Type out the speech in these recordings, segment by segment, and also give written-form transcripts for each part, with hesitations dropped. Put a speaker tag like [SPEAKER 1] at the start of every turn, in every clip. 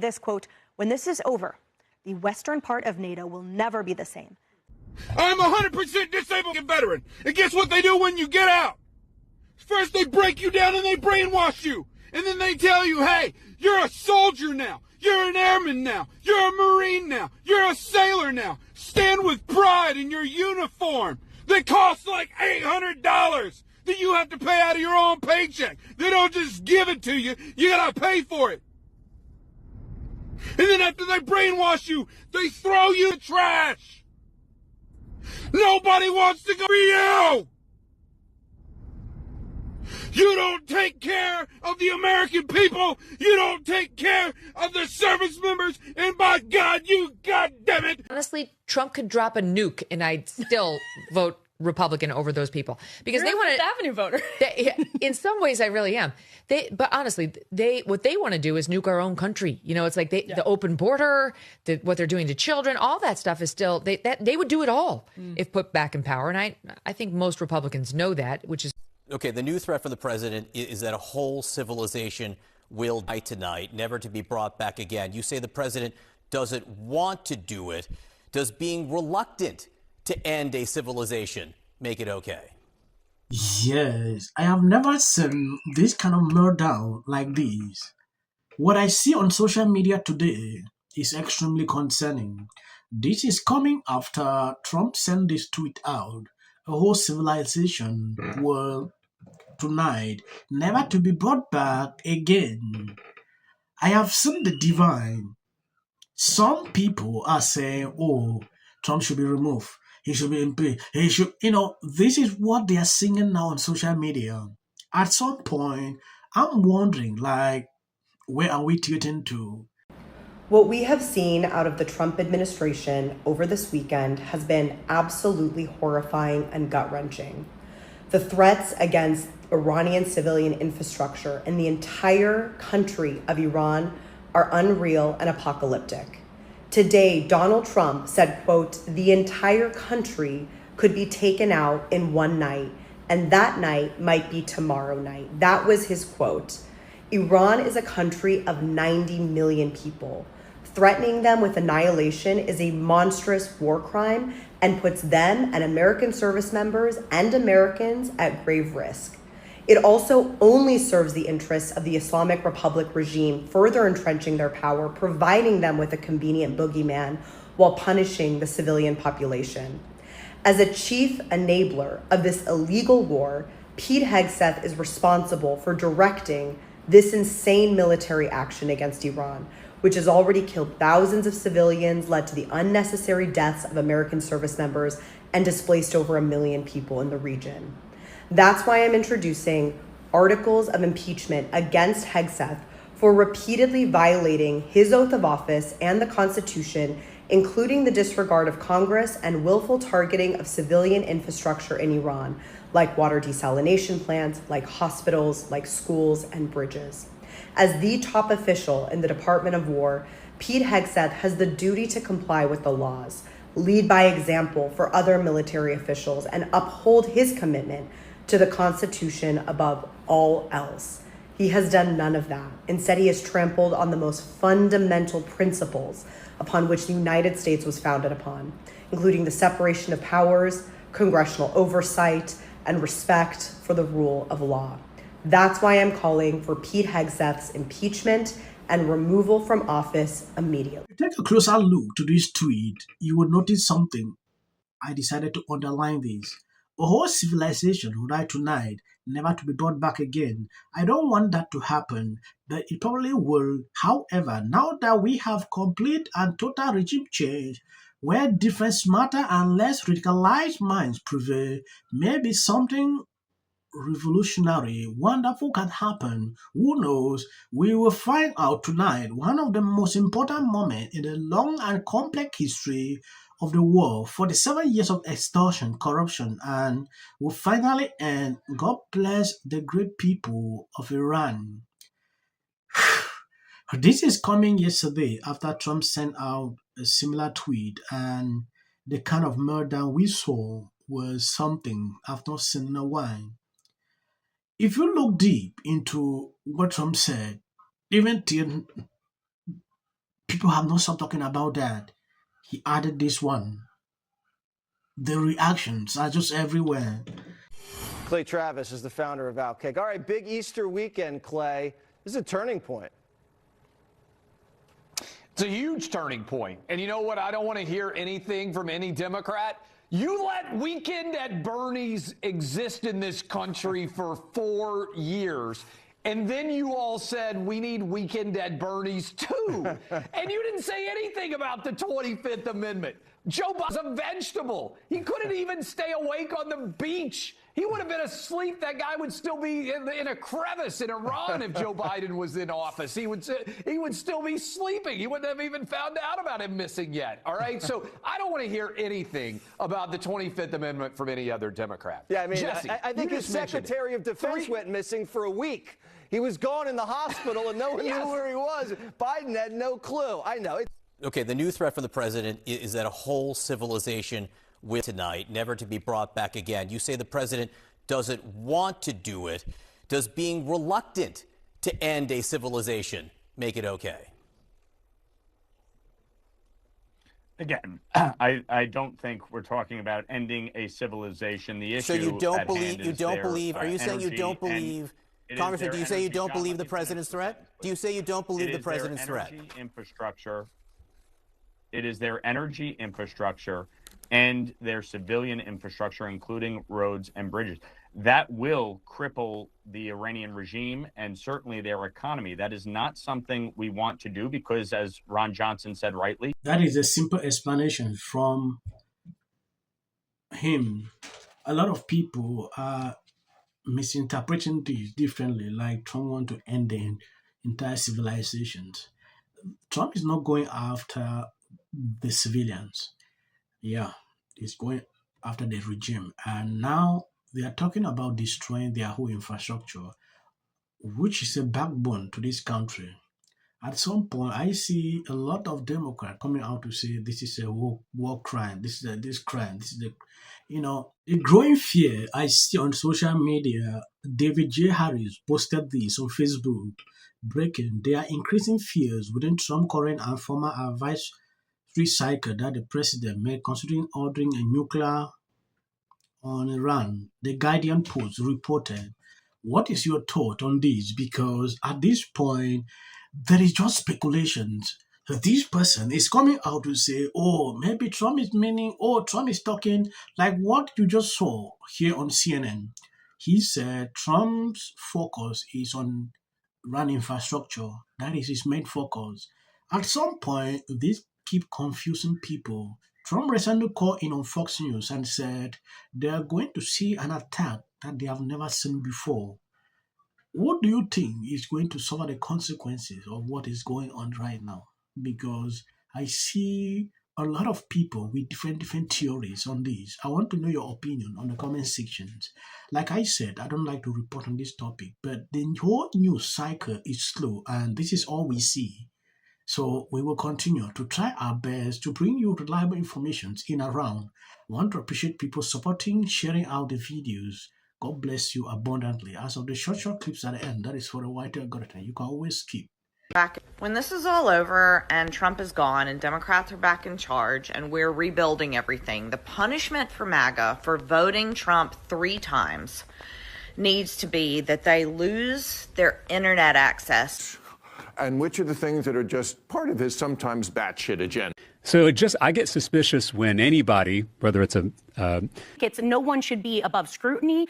[SPEAKER 1] saying this, quote, "When this is over, the western part of NATO will never be the same."
[SPEAKER 2] I'm 100% disabled and veteran. And guess what they do when you get out? First they break you down and they brainwash you. And then they tell you, hey, you're a soldier now. You're an airman now. You're a Marine now. You're a sailor now. Stand with pride in your uniform that costs like $800 that you have to pay out of your own paycheck. They don't just give it to you. You gotta pay for it. And then after they brainwash you, they throw you in the trash. Nobody wants to go for you. You don't take care of the American people. You don't take care of the service members. And by God, you goddamn it.
[SPEAKER 3] Honestly, Trump could drop a nuke and I'd still vote Republican over those people because
[SPEAKER 4] You're
[SPEAKER 3] they want
[SPEAKER 4] a Fifth Avenue voter.
[SPEAKER 3] In some ways, I really am. But honestly, what they want to do is nuke our own country. You know, it's like the open border, what they're doing to children, all that stuff is still they would do it all if put back in power. And I think most Republicans know that, which is.
[SPEAKER 5] Okay, the new threat from the president is that a whole civilization will die tonight, never to be brought back again. You say the president doesn't want to do it. Does being reluctant to end a civilization make it okay?
[SPEAKER 6] Yes, I have never seen this kind of meltdown like this. What I see on social media today is extremely concerning. This is coming after Trump sent this tweet out. A whole civilization will tonight never to be brought back again. I have seen the divine. Some people are saying, oh, Trump should be removed. He should be impeached. He should, this is what they are singing now on social media. At some point, I'm wondering, where are we tilting to?
[SPEAKER 7] What we have seen out of the Trump administration over this weekend has been absolutely horrifying and gut-wrenching. The threats against Iranian civilian infrastructure and the entire country of Iran are unreal and apocalyptic. Today, Donald Trump said, quote, "The entire country could be taken out in one night, and that night might be tomorrow night." That was his quote. Iran is a country of 90 million people. Threatening them with annihilation is a monstrous war crime and puts them and American service members and Americans at grave risk. It also only serves the interests of the Islamic Republic regime, further entrenching their power, providing them with a convenient boogeyman while punishing the civilian population. As a chief enabler of this illegal war, Pete Hegseth is responsible for directing this insane military action against Iran, which has already killed thousands of civilians, led to the unnecessary deaths of American service members, and displaced over 1 million people in the region. That's why I'm introducing articles of impeachment against Hegseth for repeatedly violating his oath of office and the Constitution, including the disregard of Congress and willful targeting of civilian infrastructure in Iran, like water desalination plants, like hospitals, like schools and bridges. As the top official in the Department of War, Pete Hegseth has the duty to comply with the laws, lead by example for other military officials, and uphold his commitment to the Constitution above all else. He has done none of that. Instead, he has trampled on the most fundamental principles upon which the United States was founded upon, including the separation of powers, congressional oversight, and respect for the rule of law. That's why I'm calling for Pete Hegseth's impeachment and removal from office immediately.
[SPEAKER 6] If you take a closer look to this tweet, you will notice something. I decided to underline this. A whole civilization will die tonight, never to be brought back again. I don't want that to happen, but it probably will. However, now that we have complete and total regime change, where different smarter and less radicalized minds prevail, maybe something revolutionary, wonderful can happen. Who knows? We will find out tonight. One of the most important moments in the long and complex history of the world, 47 years of extortion, corruption, and will finally end. God bless the great people of Iran. This is coming yesterday after Trump sent out a similar tweet, and the kind of murder we saw was something I've not seen in a while. If you look deep into what Trump said, even till people have not stopped talking about that. He added this one. The reactions are just everywhere.
[SPEAKER 4] Clay Travis is the founder of Outkick. All right, big Easter weekend, Clay. This is a turning point.
[SPEAKER 8] It's a huge turning point. And you know what? I don't want to hear anything from any Democrat. You let Weekend at Bernie's exist in this country for 4 years. And then you all said, we need Weekend at Bernie's too. And you didn't say anything about the 25th Amendment. Joe Biden's a vegetable. He couldn't even stay awake on the beach. He would have been asleep. That guy would still be in a crevice in Iran if Joe Biden was in office. He would still be sleeping. He wouldn't have even found out about him missing yet. All right? So I don't want to hear anything about the 25th Amendment from any other Democrat.
[SPEAKER 4] Yeah, I mean,
[SPEAKER 8] Jesse,
[SPEAKER 4] I think his Secretary of Defense went missing for a week. He was gone in the hospital and no one knew where he was. Biden had no clue. I know.
[SPEAKER 5] Okay, the new threat from the president is that a whole civilization will tonight, never to be brought back again. You say the president doesn't want to do it. Does being reluctant to end a civilization make it okay?
[SPEAKER 9] Again, I don't think we're talking about ending a civilization. The issue.
[SPEAKER 5] So you don't believe?
[SPEAKER 9] Are
[SPEAKER 5] you saying you don't believe? Congressman, do you say you don't believe the president's threat? Do you say you don't believe the president's threat?
[SPEAKER 9] Infrastructure. It is their energy infrastructure and their civilian infrastructure, including roads and bridges. That will cripple the Iranian regime and certainly their economy. That is not something we want to do because, as Ron Johnson said rightly,
[SPEAKER 6] that is a simple explanation from him. A lot of people are misinterpreting this differently, like Trump wants to end the entire civilizations. Trump is not going after the civilians. Yeah, he's going after the regime. And now they are talking about destroying their whole infrastructure, which is a backbone to this country. At some point, I see a lot of Democrats coming out to say this is a war crime, this is this crime, this is a growing fear I see on social media. David J. Harris posted this on Facebook. Breaking, there are increasing fears within Trump current and former advisory cycle that the president may considering ordering a nuclear on Iran. The Guardian Post reported. What is your thought on this? Because at this point, there is just speculations. This person is coming out to say, oh, maybe Trump is meaning, Trump is talking like what you just saw here on CNN. He said Trump's focus is on Iran infrastructure. That is his main focus. At some point, this keep confusing people. Trump recently called in on Fox News and said they are going to see an attack that they have never seen before. What do you think is going to suffer the consequences of what is going on right now? Because I see a lot of people with different theories on this. I want to know your opinion on the comment sections. Like I said, I don't like to report on this topic, but the whole news cycle is slow and this is all we see. So we will continue to try our best to bring you reliable information in and around. We want to appreciate people supporting, sharing out the videos. God bless you abundantly. As of the short clips at the end, that is for the white algorithm. You can always skip.
[SPEAKER 10] Back when this is all over and Trump is gone and Democrats are back in charge and we're rebuilding everything, the punishment for MAGA for voting Trump 3 times needs to be that they lose their internet access.
[SPEAKER 11] And which are the things that are just part of his sometimes batshit agenda.
[SPEAKER 12] So I get suspicious when anybody, whether it's
[SPEAKER 13] no one should be above scrutiny.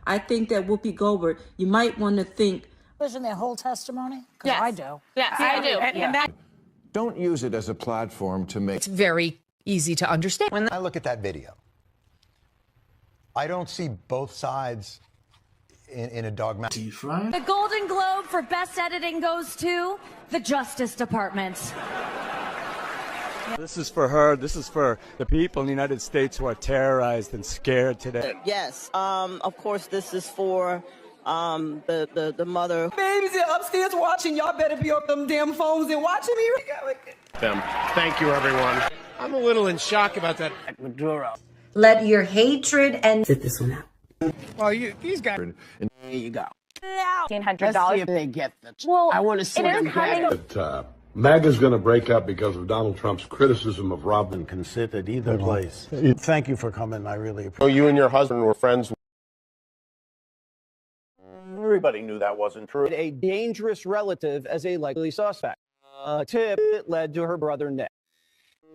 [SPEAKER 14] I think that Whoopi Goldberg, you might want to think.
[SPEAKER 15] Listen to their whole testimony? Because
[SPEAKER 13] Yes.
[SPEAKER 15] I do.
[SPEAKER 13] Yes, I do.
[SPEAKER 15] And that
[SPEAKER 11] Don't use it as a platform to make.
[SPEAKER 3] It's very easy to understand.
[SPEAKER 16] When I look at that video, I don't see both sides in a dogmatic.
[SPEAKER 13] The Golden Globe for Best Editing goes to the Justice Department.
[SPEAKER 17] This is for her. This is for the people in the United States who are terrorized and scared today.
[SPEAKER 18] Yes. Of course, this is for the mother.
[SPEAKER 19] Babies are upstairs watching. Y'all better be on them damn phones and watching me.
[SPEAKER 20] Them. Thank you, everyone. I'm a little in shock about that Maduro.
[SPEAKER 14] Let your hatred and sit this one out.
[SPEAKER 20] Well, these guys. There you go.
[SPEAKER 15] $1,500.
[SPEAKER 20] Let's see if they get this.
[SPEAKER 13] Well,
[SPEAKER 20] I want to see
[SPEAKER 13] it is
[SPEAKER 20] them
[SPEAKER 13] coming.
[SPEAKER 20] get it.
[SPEAKER 21] MAGA's going to break up because of Donald Trump's criticism of Robin.
[SPEAKER 22] Can sit at either place. Thank you for coming. I really appreciate it.
[SPEAKER 20] So you and your husband were friends. Everybody knew that wasn't true.
[SPEAKER 4] A dangerous relative as a likely suspect. A tip that led to her brother Nick.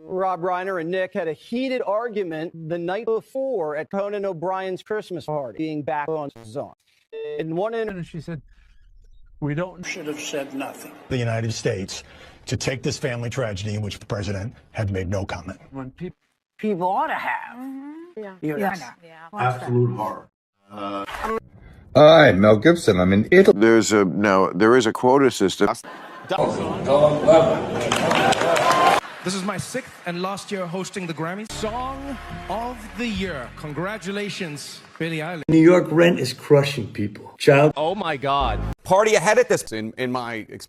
[SPEAKER 4] Rob Reiner and Nick had a heated argument the night before at Conan O'Brien's Christmas party, being back on his own. In one instance, she said,
[SPEAKER 22] We don't
[SPEAKER 15] Should have said nothing.
[SPEAKER 22] the United States to take this family tragedy in which the president had made no comment.
[SPEAKER 15] When people ought to have.
[SPEAKER 22] Yes.
[SPEAKER 21] Absolute horror.
[SPEAKER 23] Hi, Mel Gibson. I'm in Italy.
[SPEAKER 11] There is a quota system.
[SPEAKER 24] This is my 6th and last year hosting the Grammys. Song of the Year. Congratulations, Billie Eilish.
[SPEAKER 22] New York rent is crushing people.
[SPEAKER 25] Oh my God. Party ahead at this, in my experience.